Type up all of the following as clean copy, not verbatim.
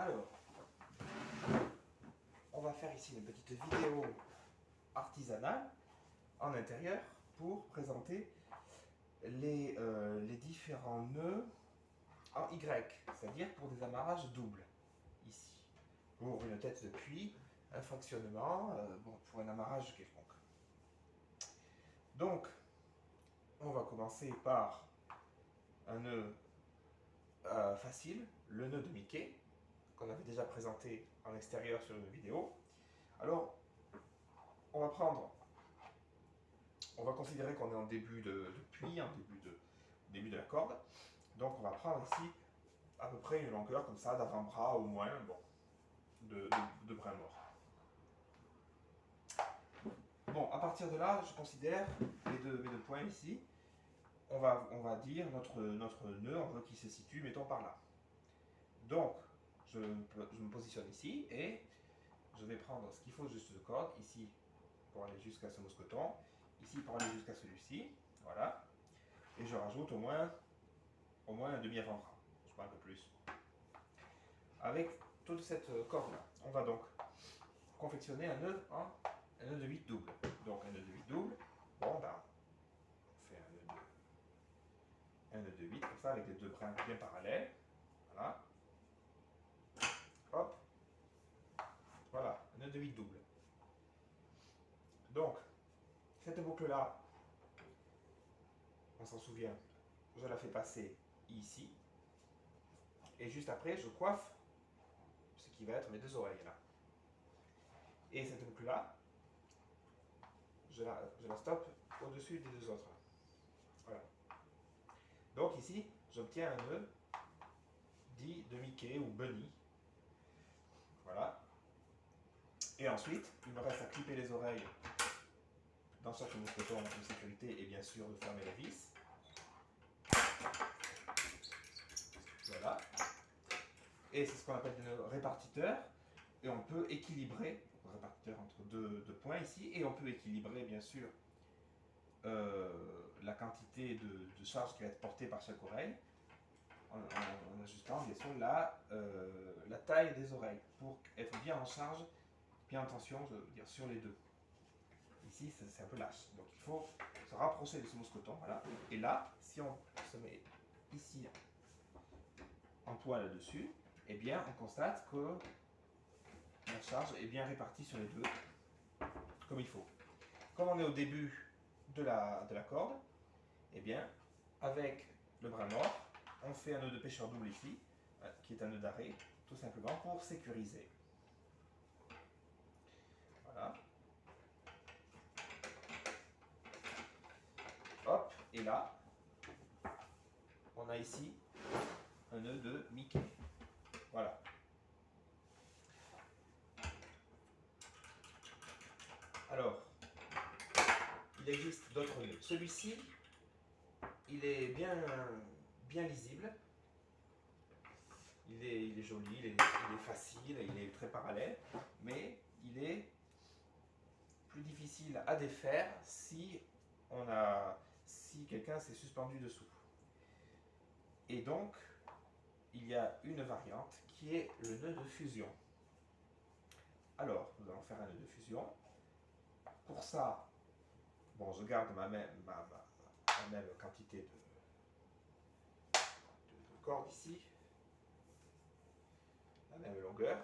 Alors, on va faire ici une petite vidéo artisanale en intérieur pour présenter les différents nœuds en Y, c'est-à-dire pour des amarrages doubles, ici, pour une tête de puits, un fractionnement, pour un amarrage quelconque. Donc, on va commencer par un nœud facile, le nœud de Mickey, qu'on avait déjà présenté en extérieur sur une vidéo. Alors, on va considérer qu'on est en début de puits, en début de la corde. Donc on va prendre ici à peu près une longueur comme ça, d'avant-bras au moins, bon, de brin mort. Bon, à partir de là, je considère mes deux points ici. On va dire notre nœud, on veut qu'il se situe, mettons par là. Donc, je me positionne ici et je vais prendre ce qu'il faut juste de corde, ici pour aller jusqu'à ce mousqueton, ici pour aller jusqu'à celui-ci, voilà. Et je rajoute au moins un demi avant-bras, je crois un peu plus. Avec toute cette corde-là, on va donc confectionner un nœud de 8 double. Donc un nœud de 8 double, bon ben, on fait un nœud de 8 comme ça avec les deux brins bien parallèles. Voilà. Hop. Voilà, un nœud de 8 double. Donc, cette boucle-là, on s'en souvient, je la fais passer ici. Et juste après, je coiffe ce qui va être mes deux oreilles là. Et cette boucle-là, je la stoppe au-dessus des deux autres. Voilà. Donc ici, j'obtiens un nœud dit de Mickey ou Bunny. Voilà. Et ensuite, il me reste à clipper les oreilles dans chaque mousqueton de sécurité et bien sûr de fermer la vis. Voilà. Et c'est ce qu'on appelle des répartiteurs. Et on peut équilibrer, répartiteur entre deux points ici, et on peut équilibrer bien sûr la quantité de charge qui va être portée par chaque oreille en ajustant bien sûr la taille des oreilles pour être bien en charge, bien en tension, je veux dire, sur les deux. Ici, c'est un peu lâche, donc il faut se rapprocher de ce mousqueton, voilà. Et là, si on se met ici en poids là-dessus, eh bien, on constate que la charge est bien répartie sur les deux, comme il faut. Comme on est au début de la corde, eh bien, avec le brin mort, on fait un nœud de pêcheur double ici, qui est un nœud d'arrêt, tout simplement pour sécuriser. Voilà. Hop, et là, on a ici un nœud de Mickey. Voilà. Alors, il existe d'autres nœuds. Celui-ci, il est bien lisible. Il est joli, il est facile, il est très parallèle, mais il est plus difficile à défaire si quelqu'un s'est suspendu dessous. Et donc, il y a une variante qui est le nœud de fusion. Alors, nous allons faire un nœud de fusion. Pour ça, bon, je garde ma même quantité de corde ici, la même longueur.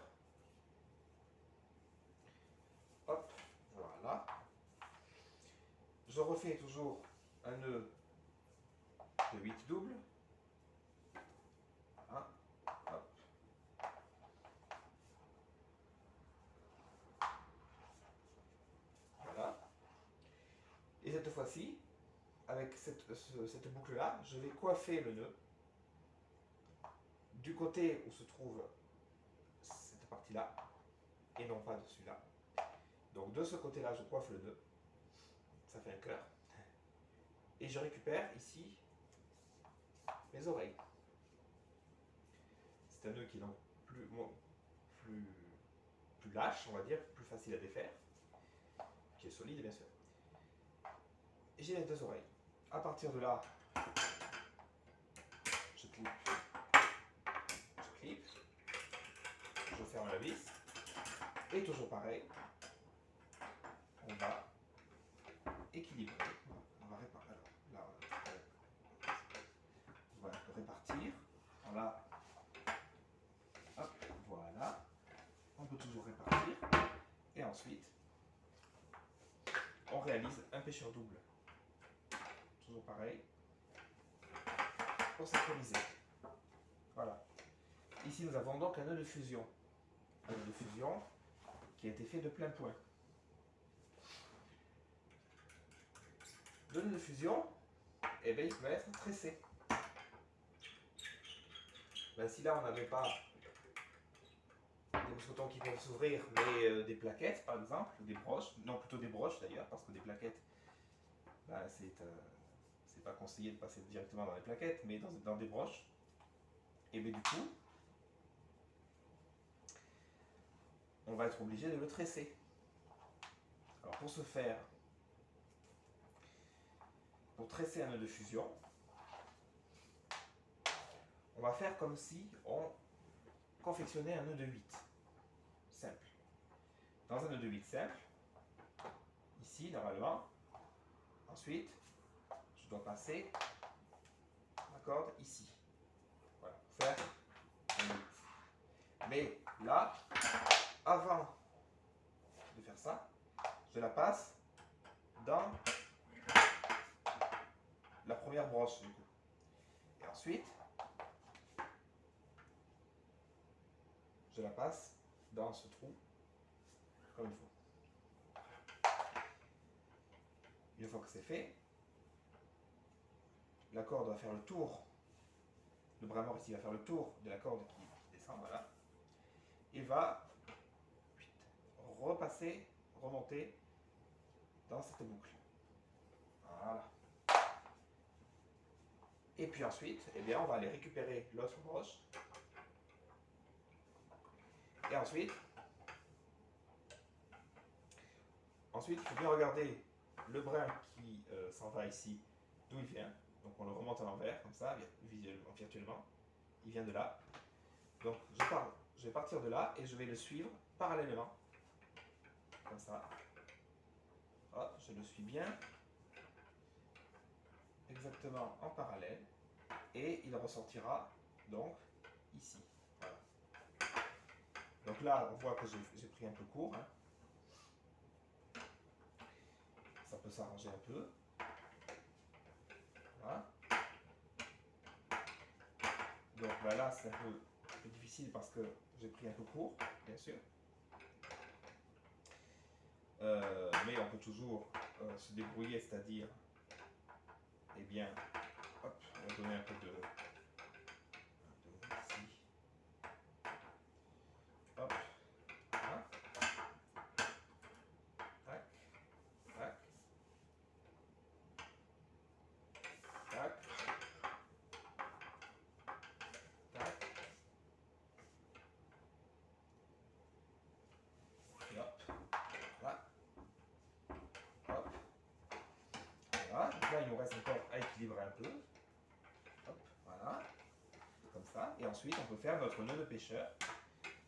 Hop, voilà. Je refais toujours un nœud de 8 doubles. Voilà. Hop. Voilà. Et cette fois-ci, avec cette boucle-là, je vais coiffer le nœud du côté où se trouve cette partie-là, et non pas de celui-là. Donc de ce côté-là, je coiffe le nœud. Ça fait un cœur. Et je récupère ici mes oreilles. C'est un nœud qui est donc plus lâche, on va dire, plus facile à défaire, qui est solide bien sûr. Et j'ai les deux oreilles. À partir de là, je clip. fermer la vis. Et toujours pareil, on va équilibrer. On va réparer. Alors, là, on va répartir. Voilà. Hop, voilà. On peut toujours répartir. Et ensuite, on réalise un pêcheur double. Toujours pareil. Pour synchroniser. Voilà. Ici, nous avons donc un nœud de fusion. Un nœud de fusion qui a été fait de plein point. Le nœud de fusion, eh bien, il va être tressé. Ben, si là, on n'avait pas des mousquetons qui peuvent s'ouvrir, mais des plaquettes, par exemple, des broches, non, plutôt des broches d'ailleurs, parce que des plaquettes, ben, c'est pas conseillé de passer directement dans les plaquettes, mais dans des broches. Et bien du coup, on va être obligé de le tresser. Alors pour ce faire, pour tresser un nœud de fusion, on va faire comme si on confectionnait un nœud de 8 simple. Dans un nœud de 8 simple, ici normalement, ensuite, je dois passer la corde ici. Voilà, pour faire un 8. Mais là, avant de faire ça, je la passe dans la première broche du coup. Et ensuite, je la passe dans ce trou comme il faut. Une fois que c'est fait, la corde va faire le tour, le bras mort ici va faire le tour de la corde qui descend, voilà. Il va repasser, remonter dans cette boucle. Voilà. Et puis ensuite, eh bien, on va aller récupérer l'autre broche. Et ensuite, il faut bien regarder le brin qui s'en va ici, d'où il vient. Donc on le remonte à l'envers, comme ça, visuellement, virtuellement. Il vient de là. Donc je vais partir de là et je vais le suivre parallèlement. Comme ça. Hop, je le suis bien. Exactement en parallèle. Et il ressortira donc ici. Voilà. Donc là, on voit que j'ai pris un peu court. Hein. Ça peut s'arranger un peu. Voilà. Donc bah là, c'est un peu difficile parce que j'ai pris un peu court, bien sûr. Mais on peut toujours se débrouiller, c'est-à-dire, eh bien, hop, on va donner un peu de ici. Hop, voilà. Tac, tac, tac, tac. Et hop, voilà. Hop, voilà. Donc là, il nous reste encore à équilibrer un peu. Hop, voilà. Comme ça. Et ensuite, on peut faire notre nœud de pêcheur.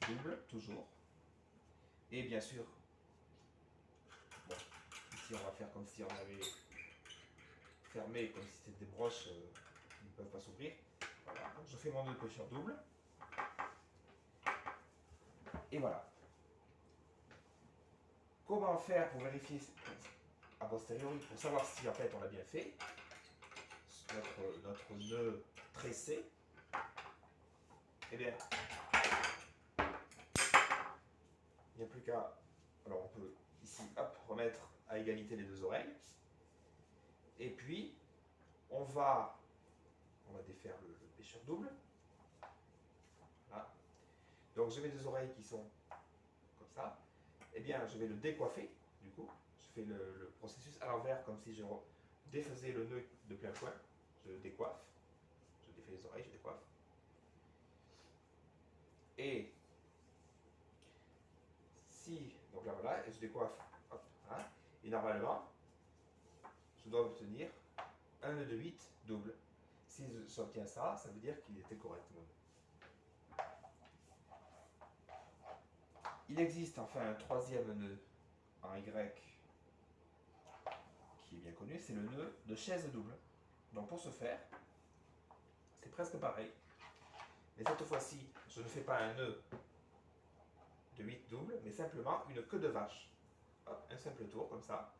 Double, toujours. Et bien sûr, bon, ici, on va faire comme si on avait fermé, comme si c'était des broches qui ne peuvent pas s'ouvrir. Voilà. Donc, je fais mon nœud de pêcheur double. Et voilà. Comment faire pour vérifier a posteriori, pour savoir si en fait on l'a bien fait, notre nœud tressé? Eh bien, il n'y a plus qu'à, alors on peut ici, hop, remettre à égalité les deux oreilles. Et puis, on va défaire le pêcheur double. Voilà. Donc j'ai mes deux oreilles qui sont comme ça. Eh bien, je vais le décoiffer, du coup. Je fais le processus à l'envers, comme si je défaisais le nœud de plein point. Je le décoiffe. Je défais les oreilles, je décoiffe. Et si, donc là voilà, et je décoiffe, hop, voilà. Et normalement, je dois obtenir un nœud de 8 double. Si j'obtiens ça, ça veut dire qu'il était correct. Il existe enfin un troisième nœud en Y qui est bien connu, c'est le nœud de chaise double. Donc pour ce faire, c'est presque pareil. Mais cette fois-ci, je ne fais pas un nœud de 8 doubles, mais simplement une queue de vache. Hop, un simple tour comme ça.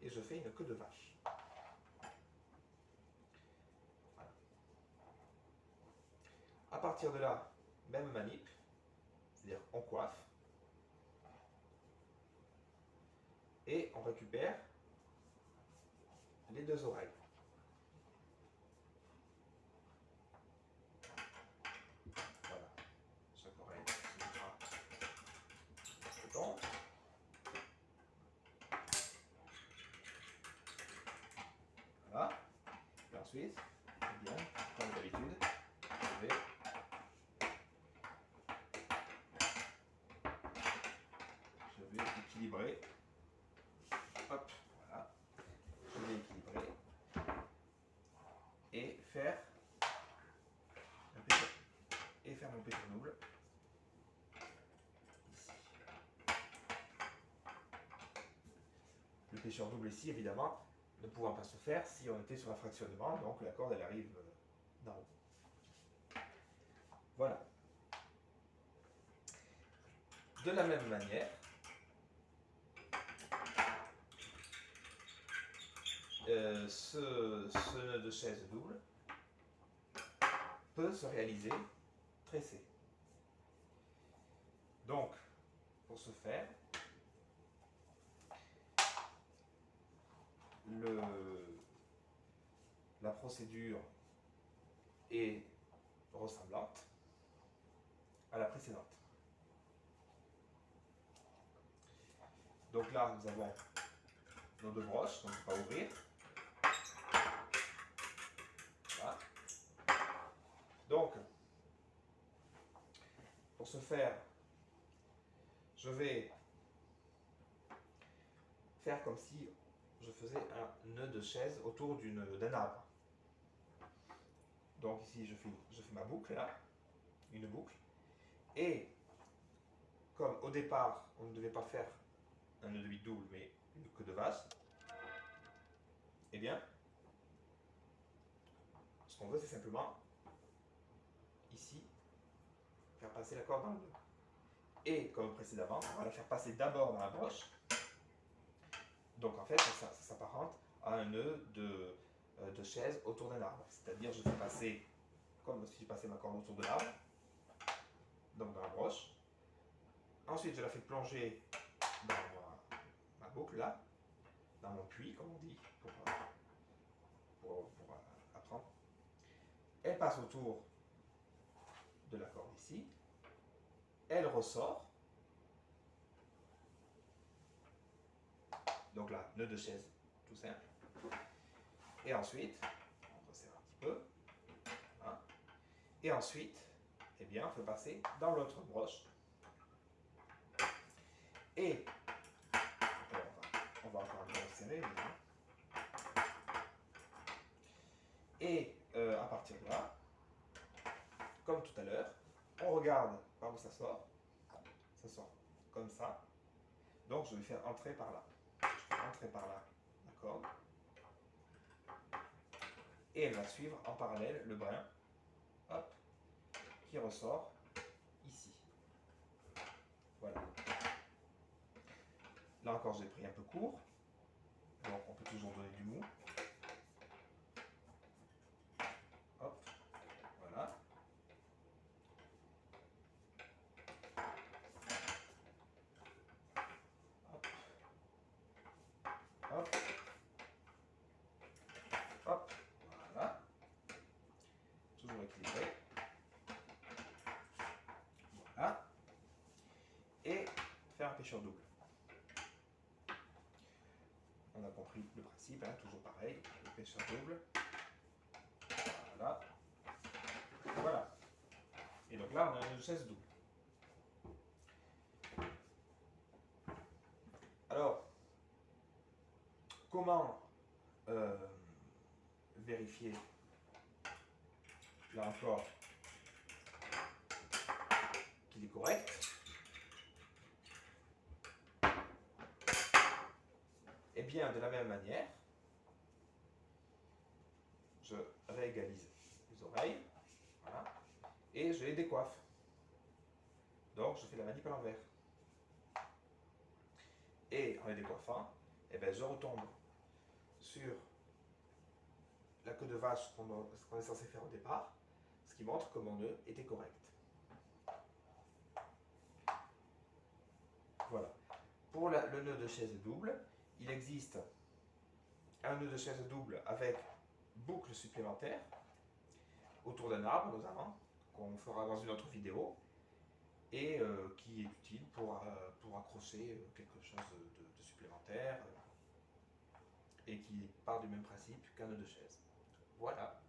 Et je fais une queue de vache. Voilà. À partir de là, même manip, c'est-à-dire on coiffe. Et on récupère les deux oreilles. Voilà. Chaque oreille se mettra dedans. Voilà. Et ensuite, eh bien, comme d'habitude, je vais équilibrer. Hop, voilà. Je vais équilibrer. Et faire mon pétard double. Ici. Le pêcheur double ici, évidemment, ne pouvant pas se faire si on était sur un fractionnement, donc la corde elle arrive d'en haut. Voilà. De la même manière, ce nœud de chaise double peut se réaliser tressé. Donc, pour ce faire, la procédure est ressemblante à la précédente. Donc là, nous avons nos deux broches, donc on va ouvrir. Voilà. Donc, pour ce faire, je vais faire comme si je faisais un nœud de chaise autour d'un arbre. Donc ici, je fais ma boucle là, une boucle. Et comme au départ, on ne devait pas faire un nœud de 8 double, mais une queue de vache, eh bien, ce qu'on veut, c'est simplement, ici, faire passer la corde dans le nœud. Et comme précédemment, on va la faire passer d'abord dans la broche. Donc en fait, ça s'apparente à un nœud de chaise autour d'un arbre. C'est-à-dire, je fais passer, comme si je passais ma corde autour de l'arbre, donc dans la broche. Ensuite, je la fais plonger dans ma boucle là, dans mon puits, comme on dit, pour apprendre. Elle passe autour de la corde ici. Elle ressort. Donc là, nœud de chaise, tout simple. Et ensuite, on resserre un petit peu. Voilà. Et ensuite, eh bien, on fait passer dans l'autre broche. Et on va encore un peu resserrer. Et à partir de là, comme tout à l'heure, on regarde par où ça sort. Ça sort comme ça. Donc je vais faire entrer par là. Je fais entrer par là la corde. Et elle va suivre en parallèle le brin, hop, qui ressort ici. Voilà. Là encore, j'ai pris un peu court. Donc on peut toujours donner du mou. Hop, voilà. Hop. Hop. Hop. Voilà. Toujours équilibré. Voilà. Et faire un pêcheur double. On a compris le principe, hein, toujours pareil, le pêcheur double. Voilà. Voilà. Et donc là, on a une chaise double. Alors, comment vérifier, là encore, qu'il est correct? bien, de la même manière, je réégalise les oreilles, voilà, et je les décoiffe. Donc je fais la manip à l'envers. Et en les décoiffant, eh ben, je retombe sur la queue de vache qu'on est censé faire au départ, ce qui montre que mon nœud était correct. Voilà. Pour le nœud de chaise double, il existe un nœud de chaise double avec boucle supplémentaire autour d'un arbre notamment, qu'on fera dans une autre vidéo, et qui est utile pour accrocher quelque chose de supplémentaire et qui part du même principe qu'un nœud de chaise. Voilà.